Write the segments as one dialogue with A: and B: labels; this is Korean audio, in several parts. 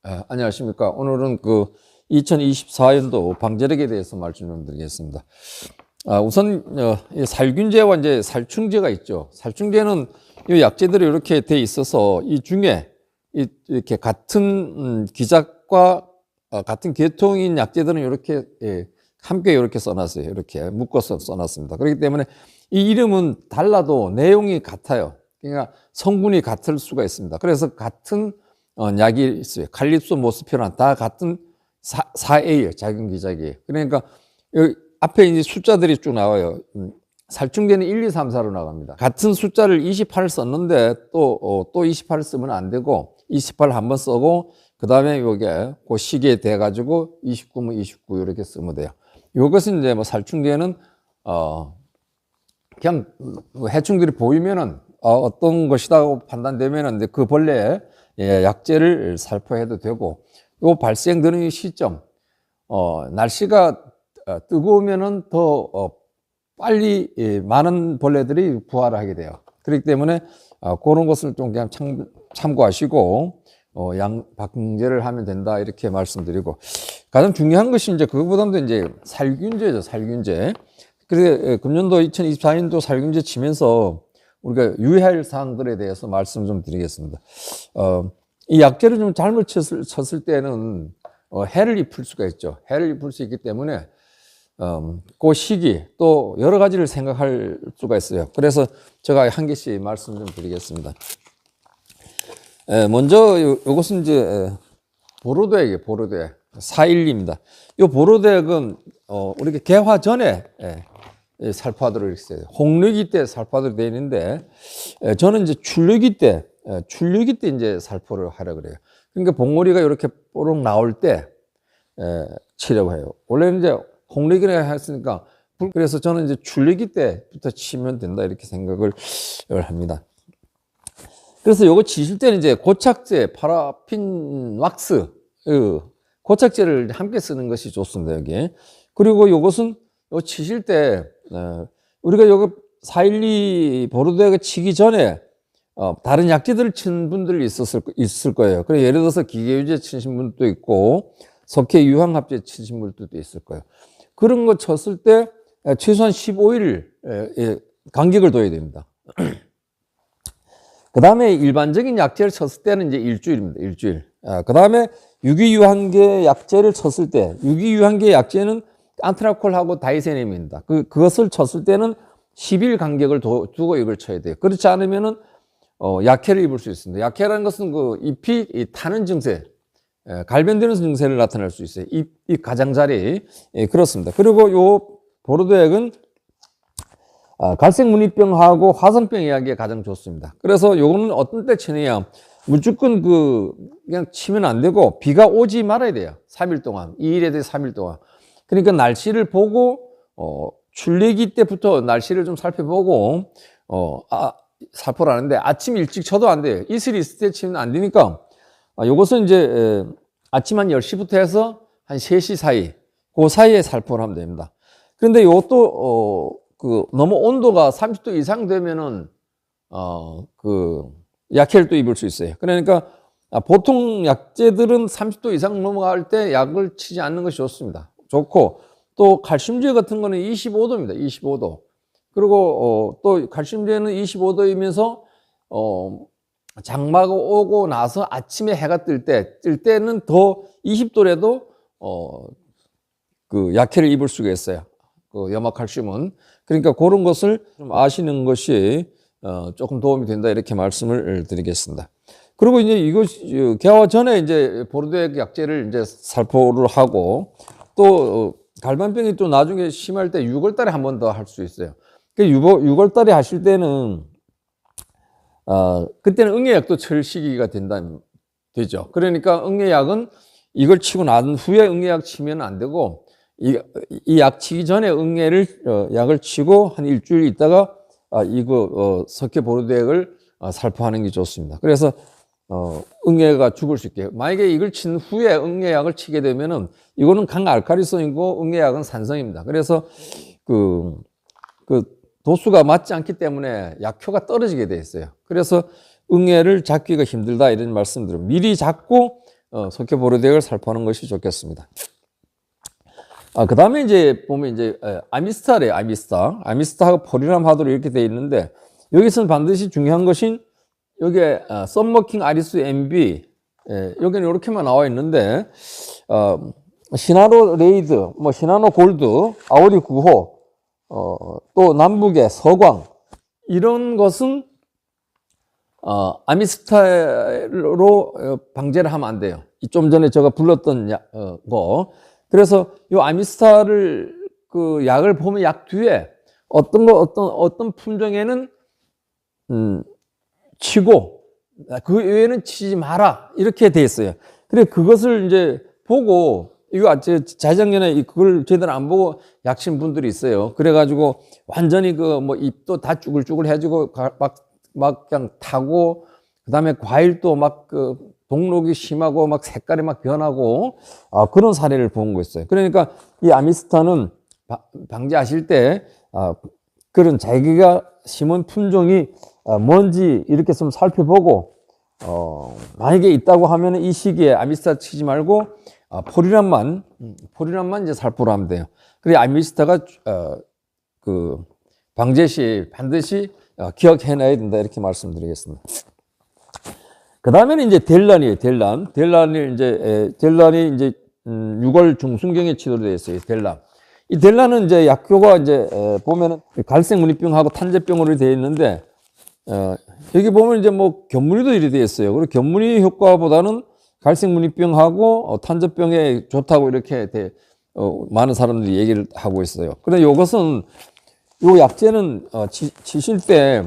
A: 안녕하십니까. 오늘은 2024년도 방제력에 대해서 말씀 좀 드리겠습니다. 우선, 이 살균제와 이제 살충제가 있죠. 살충제는 이 약제들이 이렇게 돼 있어서 이 중에 이렇게 같은 기작과 같은 계통인 약제들은 이렇게 함께 이렇게 써놨어요. 이렇게 묶어서 써놨습니다. 그렇기 때문에 이 이름은 달라도 내용이 같아요. 그러니까 성분이 같을 수가 있습니다. 그래서 같은 약이 있어요. 칼립소, 모스피란 다 같은 4A예요. 작용 기작이에요. 그러니까 여기 앞에 이제 숫자들이 쭉 나와요. 살충제는 1, 2, 3, 4로 나갑니다. 같은 숫자를 28을 썼는데 또 28을 쓰면 안 되고 28을 한번 쓰고 그 다음에 요게 그 시기에 돼 가지고 29면 29 이렇게 쓰면 돼요. 요것은 이제 뭐 살충제는 그냥 해충들이 보이면은 어떤 것이다고 판단되면은 이제 그 벌레에 약제를 살포해도 되고, 요 발생되는 시점, 날씨가 뜨거우면은 더 빨리 많은 벌레들이 부화를 하게 돼요. 그렇기 때문에 그런 것을 좀 그냥 참고하시고 방제를 하면 된다 이렇게 말씀드리고, 가장 중요한 것이 이제 그거보다도 이제 살균제죠, 살균제. 그래서 금년도 2024년도 살균제 치면서 우리가 유의할 사항들에 대해서 말씀 좀 드리겠습니다. 이 약제를 좀 잘못 쳤을 때는 해를 입힐 수가 있죠. 해를 입힐 수 있기 때문에 그 시기 또 여러 가지를 생각할 수가 있어요. 그래서 제가 한 개씩 말씀 좀 드리겠습니다. 먼저 이것은 이제 보로대액이에요. 보로대액 412입니다. 이 보로대액은 우리가 개화 전에 살포하도록 이렇게 써요. 홍류기 때 살포하도록 되어 있는데 저는 이제 출류기 때 이제 살포를 하라 그래요. 그러니까 봉오리가 이렇게 뽀록 나올 때 치려고 해요. 원래는 이제 홍류기를 했으니까 그래서 저는 이제 출류기 때부터 치면 된다 이렇게 생각을 합니다. 그래서 요거 치실 때는 이제 고착제, 파라핀 왁스, 고착제를 함께 쓰는 것이 좋습니다, 여기. 그리고 요것은 요 치실 때, 우리가 요거 412 보르도액을 치기 전에, 다른 약제들을 친 분들이 있을 거예요. 그래, 예를 들어서 기계유제 치신 분도 있고, 석회 유황합제 치신 분들도 있을 거예요. 그런 거 쳤을 때, 최소한 15일, 간격을 둬야 됩니다. 그 다음에 일반적인 약제를 쳤을 때는 이제 일주일입니다. 일주일. 그 다음에 유기유한계 약제를 쳤을 때, 유기유한계 약제는 안트라콜하고 다이세넴입니다. 그것을 쳤을 때는 10일 간격을 두고 이걸 쳐야 돼요. 그렇지 않으면은, 약해를 입을 수 있습니다. 약해라는 것은 그 잎이 타는 증세, 갈변되는 증세를 나타낼 수 있어요. 잎 가장자리. 그렇습니다. 그리고 요 보르도액은 갈색무늬병하고 화성병 이야기가 가장 좋습니다. 그래서 요거는 어떤 때 치느냐, 무조건 그냥 치면 안 되고 비가 오지 말아야 돼요. 3일 동안, 2일에서 3일 동안. 그러니까 날씨를 보고 출래기 때부터 날씨를 좀 살펴보고 살포를 하는데 아침 일찍 쳐도 안 돼요. 이슬 있을 때 치면 안 되니까 요것은 이제 아침 한 10시부터 해서 한 3시 사이, 그 사이에 살포를 하면 됩니다. 그런데 요것도 너무 온도가 30도 이상 되면은, 약해를 또 입을 수 있어요. 그러니까, 보통 약제들은 30도 이상 넘어갈 때 약을 치지 않는 것이 좋습니다. 좋고, 또 칼슘제 같은 거는 25도입니다. 25도. 그리고, 또 칼슘제는 25도이면서, 장마가 오고 나서 아침에 해가 뜰 때는 더 20도라도, 약해를 입을 수가 있어요. 염화칼슘은. 그러니까 그런 것을 좀 아시는 것이 조금 도움이 된다 이렇게 말씀을 드리겠습니다. 그리고 이제 이것이 개화 전에 이제 보르도액 약제를 이제 살포를 하고 또 갈반병이 또 나중에 심할 때 6월 달에 한 번 더 할 수 있어요. 그 6월 달에 하실 때는 그때는 응애약도 칠 시기가 되죠. 그러니까 응애약은 이걸 치고 난 후에 응애약 치면 안 되고 이 약 치기 전에 약을 치고 한 일주일 있다가 석회 보르도액을 살포하는 게 좋습니다. 그래서 응애가 죽을 수 있게. 만약에 이걸 친 후에 응애약을 치게 되면은 이거는 강알칼리성이고 응애약은 산성입니다. 그래서 그 도수가 맞지 않기 때문에 약효가 떨어지게 돼 있어요. 그래서 응애를 잡기가 힘들다 이런 말씀들을 미리 잡고 석회 보르덱을 살포하는 것이 좋겠습니다. 그 다음에 이제 보면 이제 아미스타래요. 아미스타하고 포리남 하도록 이렇게 되어 있는데, 여기서는 반드시 중요한 것인 여기에 썸머킹 아리스 MB, 여기는 이렇게만 나와 있는데, 시나노 레이드, 뭐 시나노 골드, 아오리 9호, 또 남북의 서광, 이런 것은 아미스타로 방제를 하면 안 돼요. 좀 전에 제가 불렀던 거. 그래서 이 아미스타를 그 약을 보면 약 뒤에 어떤 품종에는 치고 그 외에는 치지 마라 이렇게 돼 있어요. 그래 그것을 이제 보고 이거 재작년에 그걸 제대로 안 보고 약신 분들이 있어요. 그래가지고 완전히 그 뭐 잎도 다 쭈글쭈글 해주고 막 그냥 타고 그다음에 과일도 막 그 동록이 심하고 막 색깔이 막 변하고 그런 사례를 본 거 있어요. 그러니까 이 아미스타는 방제하실 때 그런 자기가 심은 품종이 뭔지 이렇게 좀 살펴보고 만약에 있다고 하면 이 시기에 아미스타 치지 말고 포리남만 이제 살포를 하면 돼요. 그래 아미스타가 그 방제 시 반드시 기억해놔야 된다 이렇게 말씀드리겠습니다. 그 다음에는 이제 델란이에요. 델란이 이제 6월 중순경에 치료되어 있어요. 이 델란은 이제 약효가 이제 보면은 갈색 무늬병하고 탄저병으로 되어 있는데 여기 보면 이제 뭐 견무늬도 이렇게 되어 있어요. 그리고 견무늬 효과보다는 갈색 무늬병하고 탄저병에 좋다고 이렇게 많은 사람들이 얘기를 하고 있어요. 그런데 이것은 요 약제는 치실 때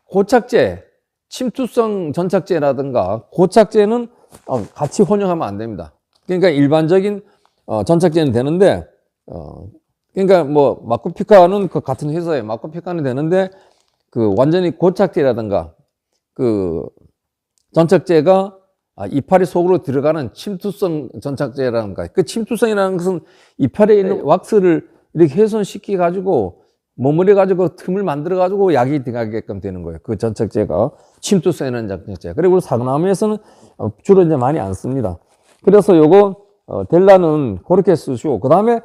A: 고착제, 침투성 전착제라든가 고착제는 같이 혼용하면 안 됩니다. 그러니까 일반적인 전착제는 되는데 그러니까 뭐 마코피카는 그 같은 회사에 마코피카는 되는데 그 완전히 고착제라든가 그 전착제가 이파리 속으로 들어가는 침투성 전착제라든가 그 침투성이라는 것은 이파리에 있는 왁스를 이렇게 훼손시키 가지고 머무려 가지고 틈을 만들어 가지고 약이 들어가게끔 되는 거예요. 그 전착제가 침투성에 있는 전착제. 그리고 사과나무에서는 주로 이제 많이 안 씁니다. 그래서 요거 델라는 그렇게 쓰시고 그다음에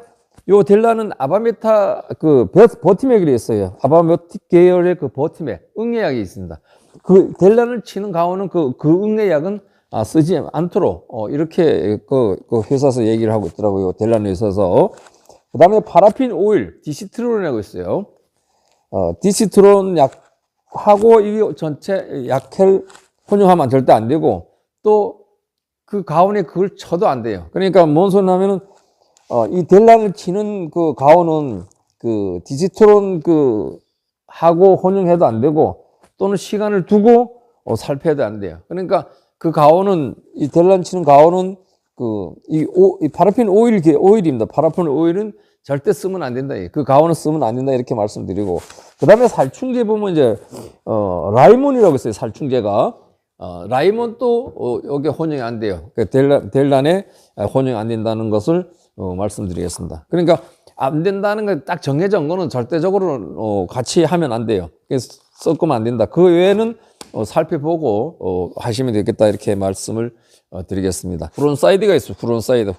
A: 요 델라는 아바메타 그 버티맥이 있어요. 아바메틱 계열의 그 버티맥 응애약이 있습니다. 그 델라를 치는 가오는 그 응애약은 쓰지 않도록 이렇게 그 회사에서 얘기를 하고 있더라고요. 델라는 있어서. 그 다음에 파라핀 오일, 디시트론이라고 있어요. 디시트론 약하고 이 전체 약헬 혼용하면 절대 안 되고 또 그 가온에 그걸 쳐도 안 돼요. 그러니까 뭔 소리 나면은 이 델란을 치는 그 가온은 그 디시트론 그 하고 혼용해도 안 되고 또는 시간을 두고 살펴도 안 돼요. 그러니까 그 가온은 이 델란 치는 가온은 이 파라핀 오일입니다. 파라핀 오일은 절대 쓰면 안 된다. 그 가온은 쓰면 안 된다. 이렇게 말씀드리고. 그 다음에 살충제 보면 이제, 라이몬이라고 있어요. 살충제가. 라이몬도, 여기 혼용이 안 돼요. 그 델란에 혼용이 안 된다는 것을, 말씀드리겠습니다. 그러니까 안 된다는 거 딱 정해진 거는 절대적으로, 같이 하면 안 돼요. 그래서 섞으면 안 된다. 그 외에는, 살펴보고, 하시면 되겠다. 이렇게 말씀을 드리겠습니다. 후론사이드가 있어요. 후론사이드.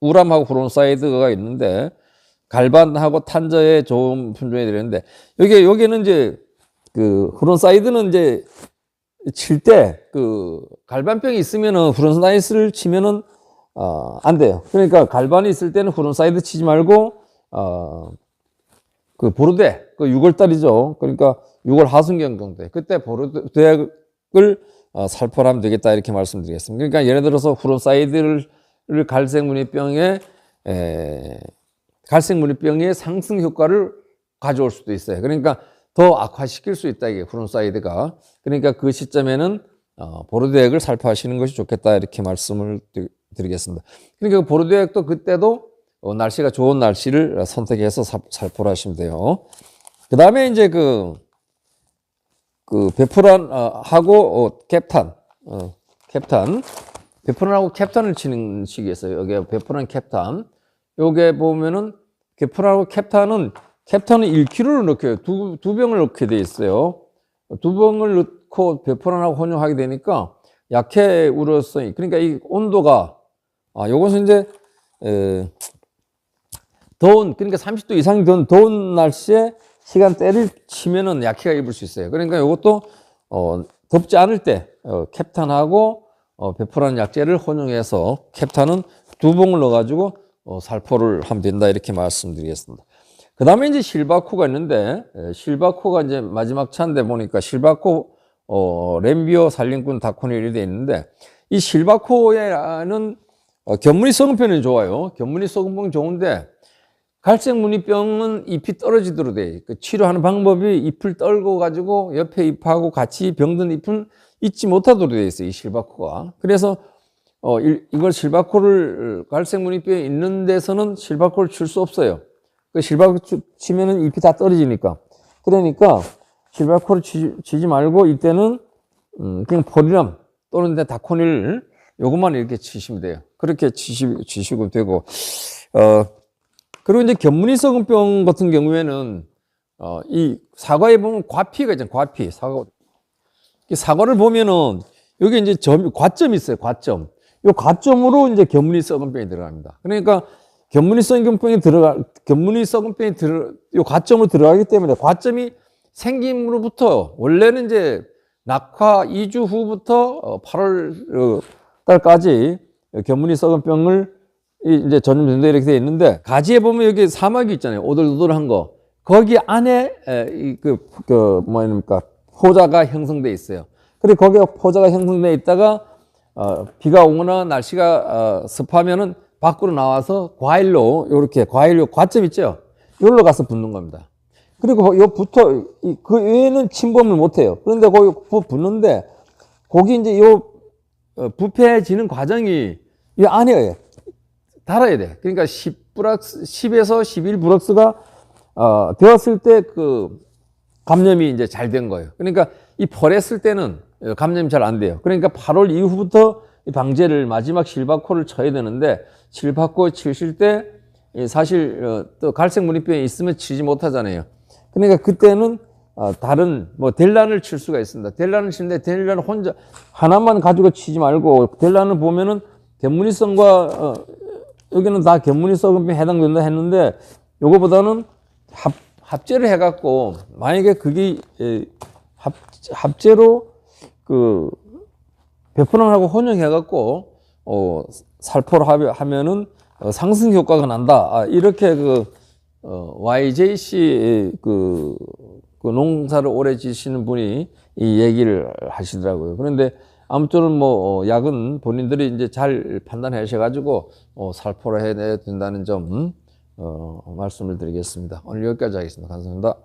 A: 우람하고 후론사이드가 있는데, 갈반하고 탄저에 좋은 품종이 되는데, 여기는 이제, 후론사이드는 이제, 칠 때, 갈반병이 있으면은 후론사이드를 치면은, 안 돼요. 그러니까 갈반이 있을 때는 후론사이드 치지 말고, 보르데, 6월달이죠. 그러니까 6월 하순경 정도에. 그때 보르데를 살포를 하면 되겠다. 이렇게 말씀드리겠습니다. 그러니까 예를 들어서 후론사이드를 갈색 무늬병의 상승 효과를 가져올 수도 있어요. 그러니까 더 악화시킬 수 있다. 이게 후론사이드가. 그러니까 그 시점에는 보르데액을 살포하시는 것이 좋겠다. 이렇게 말씀을 드리겠습니다. 그러니까 보르데액도 그때도 날씨가 좋은 날씨를 선택해서 살포를 하시면 돼요. 그 다음에 이제 베프란하고 베프란하고 캡탄을 치는 시기였어요. 여기 베프란 캡탄. 요게 보면은 베프란하고 캡탄은 1kg를 넣게요. 두 병을 넣게 돼 있어요. 두 병을 넣고 베프란하고 혼용하게 되니까 약해 우려성이, 그러니까 이 온도가, 요것은 이제 더운, 그러니까 30도 이상 더운 날씨에 시간대를 치면은 약해가 입을 수 있어요. 그러니까 이것도 덥지 않을 때 캡탄하고 베프라는 약재를 혼용해서, 캡탄은 2봉을 넣어가지고 살포를 하면 된다, 이렇게 말씀드리겠습니다. 그 다음에 이제 실바코가 있는데, 실바코가 이제 마지막 차인데 보니까 실바코, 램비오, 살림꾼, 다코닐 이렇게 되어 있는데, 이 실바코에는 견문이 썩은 편이 좋아요. 견문이 썩은 편이 좋은데, 갈색무늬병은 잎이 떨어지도록 돼. 그 치료하는 방법이 잎을 떨고 가지고 옆에 잎하고 같이 병든 잎은 잊지 못하도록 되어 있어요, 이 실바코가. 그래서 이걸 실바코를, 갈색무늬병에 있는 데서는 실바코를 칠 수 없어요. 그 실바코 치면은 잎이 다 떨어지니까. 그러니까 실바코를 치지 말고 이때는 그냥 포리람 또는 다코닐 요것만 이렇게 치시면 돼요. 그렇게 치시고 되고, 그리고 이제 견문이 썩은 병 같은 경우에는 이 사과에 보면 과피가 있잖아요. 과피. 사과를 보면은 여기 이제 과점이 있어요. 과점. 요 과점으로 이제 견문이 썩은 병이 들어갑니다. 그러니까 견문이 썩은 병이 요 과점으로 들어가기 때문에, 과점이 생김으로부터 원래는 이제 낙화 2주 후부터 8월 달까지 견문이 썩은 병을 이제 전염된다 이렇게 되어 있는데, 가지에 보면 여기 사막이 있잖아요. 오돌오돌한 거. 거기 안에 뭐입니까? 포자가 형성돼 있어요. 그리고 거기에 포자가 형성돼 있다가 비가 오거나 날씨가 습하면은 밖으로 나와서 과일로, 요렇게 과일로 과점 있죠? 여기로 가서 붙는 겁니다. 그리고 요 그 외에는 침범을 못 해요. 그런데 거기 붙는데, 거기 이제 요 부패해지는 과정이 이 안에 달아야 돼. 그러니까 10에서 11 브럭스가 되었을 때 그 감염이 이제 잘 된 거예요. 그러니까 이 펄했을 때는 감염이 잘 안 돼요. 그러니까 8월 이후부터 방제를, 마지막 실바코를 쳐야 되는데, 실바코 치실 때 사실 또 갈색무늬병이 있으면 치지 못하잖아요. 그러니까 그때는 다른 델란을 칠 수가 있습니다. 델란을 치는데, 델란 혼자 하나만 가지고 치지 말고, 델란을 보면은 견문이성과 여기는 다 견문이 썩은 병에 해당된다 했는데, 요거보다는 합제를 해갖고, 만약에 그게 합제로 그 베프론하고 혼용해갖고 살포를 하면은 상승 효과가 난다. 이렇게 YJC 그 농사를 오래 지시는 분이 이 얘기를 하시더라고요. 그런데 아무쪼록 약은 본인들이 이제 잘 판단하셔가지고 살포를 해야 된다는 점 말씀을 드리겠습니다. 오늘 여기까지 하겠습니다. 감사합니다.